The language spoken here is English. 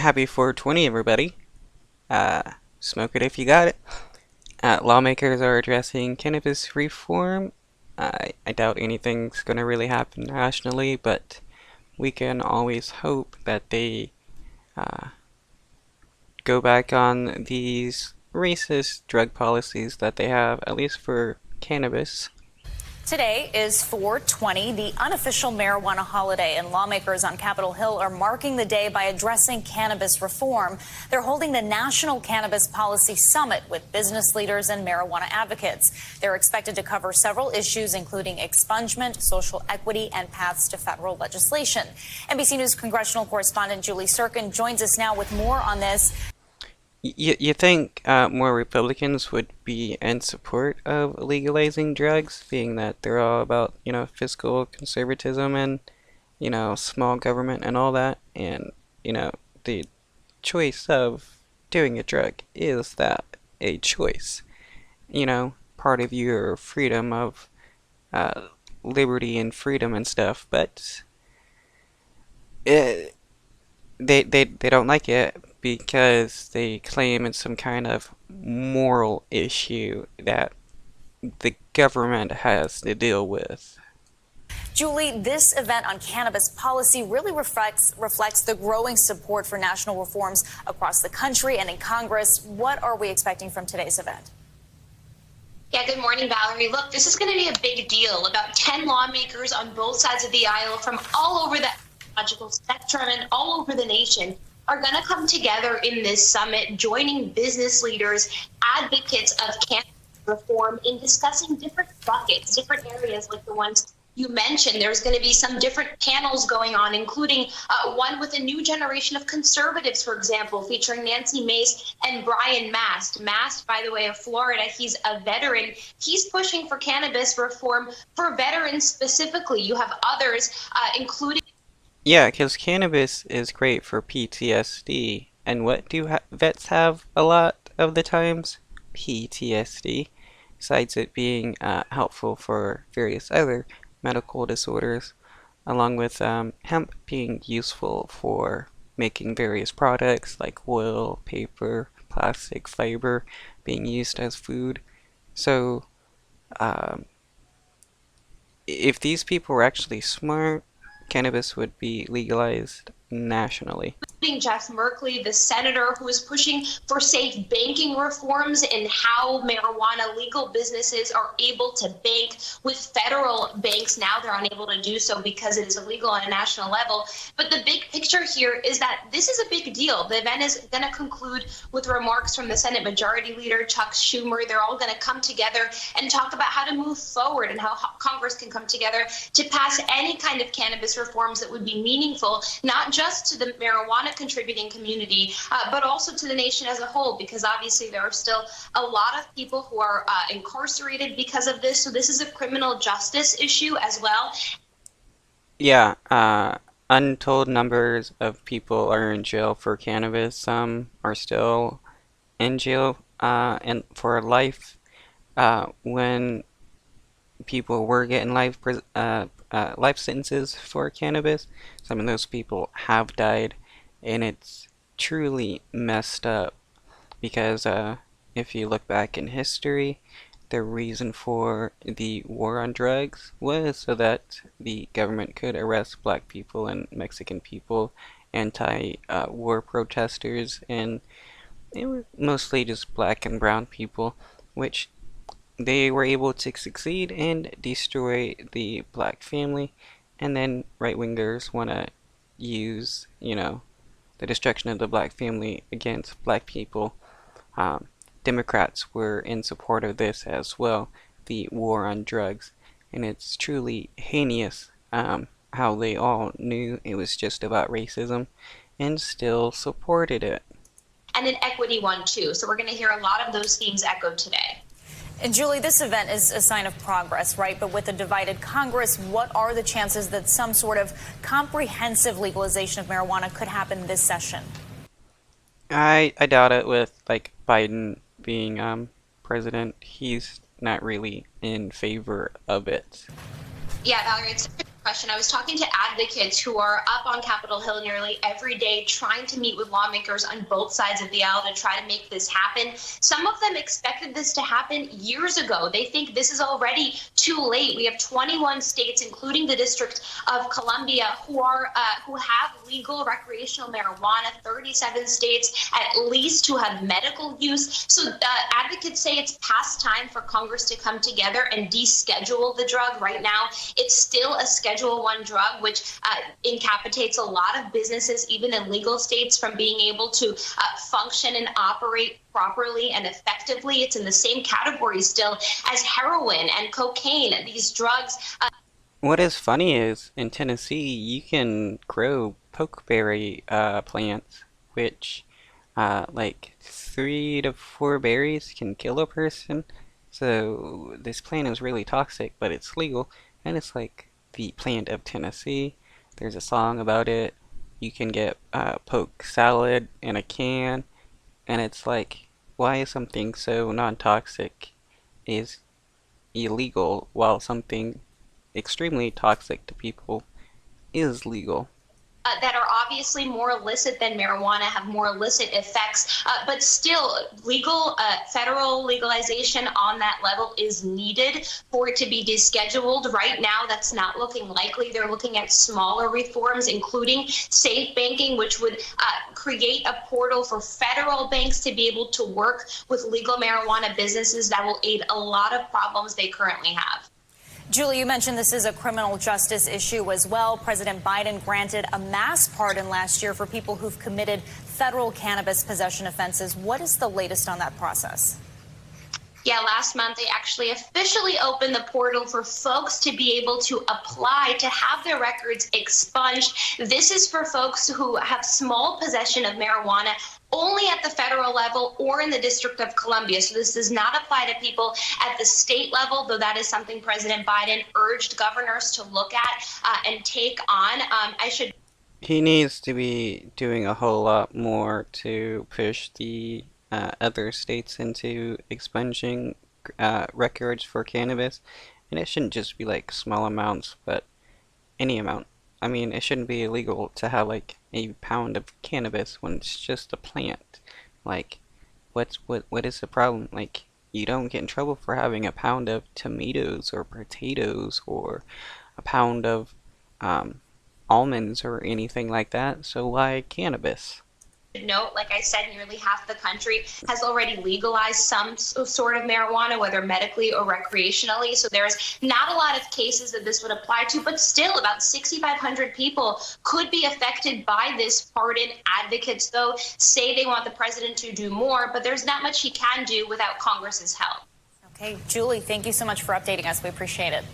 Happy 420, everybody. Smoke it if you got it. Lawmakers are addressing cannabis reform. I doubt anything's gonna really happen nationally, but we can always hope that they uh, go back on these racist drug policies that they have, at least for cannabis. Today is 420, the unofficial marijuana holiday, and lawmakers on Capitol Hill are marking the day by addressing cannabis reform. They're holding the National Cannabis Policy Summit with business leaders and marijuana advocates. They're expected to cover several issues, including expungement, social equity, and paths to federal legislation. NBC News congressional correspondent Julie Sirkin joins us now with more on this. You think more Republicans would be in support of legalizing drugs, being that they're all about, fiscal conservatism and, small government and all that, and, the choice of doing a drug is that a choice, part of your freedom of liberty and freedom and stuff, but it, they don't like it because they claim it's some kind of moral issue that the government has to deal with. Julie, this event on cannabis policy really reflects the growing support for national reforms across the country and in Congress. What are we expecting from today's event? Yeah, good morning, Valerie. Look, this is going to be a big deal. About 10 lawmakers on both sides of the aisle from all over the ideological spectrum and all over the nation are going to come together in this summit, joining business leaders, advocates of cannabis reform in discussing different buckets, different areas like the ones you mentioned. There's going to be some different panels going on, including one with a new generation of conservatives, for example, featuring Nancy Mace and Brian Mast. Mast, by the way, of Florida, he's a veteran. He's pushing for cannabis reform for veterans specifically. You have others, including... Yeah, because cannabis is great for PTSD. And what do vets have a lot of the times? PTSD. Besides it being helpful for various other medical disorders, along with hemp being useful for making various products like wool, paper, plastic, fiber, being used as food. So, if these people were actually smart, cannabis would be legalized nationally. Jeff Merkley, the senator who is pushing for safe banking reforms and how marijuana legal businesses are able to bank with federal banks. Now they're unable to do so because it is illegal on a national level. But the big picture here is that this is a big deal. The event is going to conclude with remarks from the Senate Majority Leader, Chuck Schumer. They're all going to come together and talk about how to move forward and how Congress can come together to pass any kind of cannabis reforms that would be meaningful, not just to the marijuana contributing community, but also to the nation as a whole, because obviously there are still a lot of people who are incarcerated because of this. So this is a criminal justice issue as well. Yeah, untold numbers of people are in jail for cannabis. Some are still in jail and for life. When people were getting life sentences for cannabis, some of those people have died. And it's truly messed up because if you look back in history, the reason for the war on drugs was so that the government could arrest black people and Mexican people, anti-war protesters, and they were mostly just black and brown people, which they were able to succeed and destroy the black family. And then right-wingers want to use, the destruction of the black family against black people. Democrats were in support of this as well, the war on drugs, and it's truly heinous how they all knew it was just about racism and still supported it. And an equity one too, so we're going to hear a lot of those themes echoed today. And Julie, this event is a sign of progress, right? But with a divided Congress, what are the chances that some sort of comprehensive legalization of marijuana could happen this session? I doubt it with Biden being president. He's not really in favor of it. Yeah, Valerie, it's Question. I was talking to advocates who are up on Capitol Hill nearly every day trying to meet with lawmakers on both sides of the aisle to try to make this happen. Some of them expected this to happen years ago. They think this is already too late. We have 21 states, including the District of Columbia, who have legal recreational marijuana, 37 states at least who have medical use. So advocates say it's past time for Congress to come together and deschedule the drug. Right now, it's still a Schedule 1 drug, which incapacitates a lot of businesses, even in legal states, from being able to function and operate properly and effectively. It's in the same category still as heroin and cocaine. These drugs. What is funny is in Tennessee you can grow pokeberry plants, which like 3 to 4 berries can kill a person. So this plant is really toxic, but it's legal, and it's like the plant of Tennessee. There's a song about it. You can get poke salad in a can, and it's like, why is something so non-toxic is illegal while something extremely toxic to people is legal? That are obviously more illicit than marijuana, have more illicit effects, but still legal federal legalization on that level is needed for it to be descheduled. Right now, that's not looking likely. They're looking at smaller reforms, including safe banking, which would create a portal for federal banks to be able to work with legal marijuana businesses that will aid a lot of problems they currently have. Julie, you mentioned this is a criminal justice issue as well. President Biden granted a mass pardon last year for people who've committed federal cannabis possession offenses. What is the latest on that process? Yeah, last month they actually officially opened the portal for folks to be able to apply to have their records expunged. This is for folks who have small possession of marijuana only at the federal level or in the District of Columbia. So this does not apply to people at the state level, though that is something President Biden urged governors to look at and take on. He needs to be doing a whole lot more to push the other states into expunging records for cannabis, and it shouldn't just be like small amounts, but any amount. I mean, it shouldn't be illegal to have like a pound of cannabis when it's just a plant. Like, what is the problem? Like, you don't get in trouble for having a pound of tomatoes or potatoes or a pound of almonds or anything like that. So why cannabis? Note, like I said, nearly half the country has already legalized some sort of marijuana, whether medically or recreationally. So there's not a lot of cases that this would apply to, but still about 6,500 people could be affected by this pardon. Advocates, though, say they want the president to do more, but there's not much he can do without Congress's help. Okay, Julie, thank you so much for updating us. We appreciate it.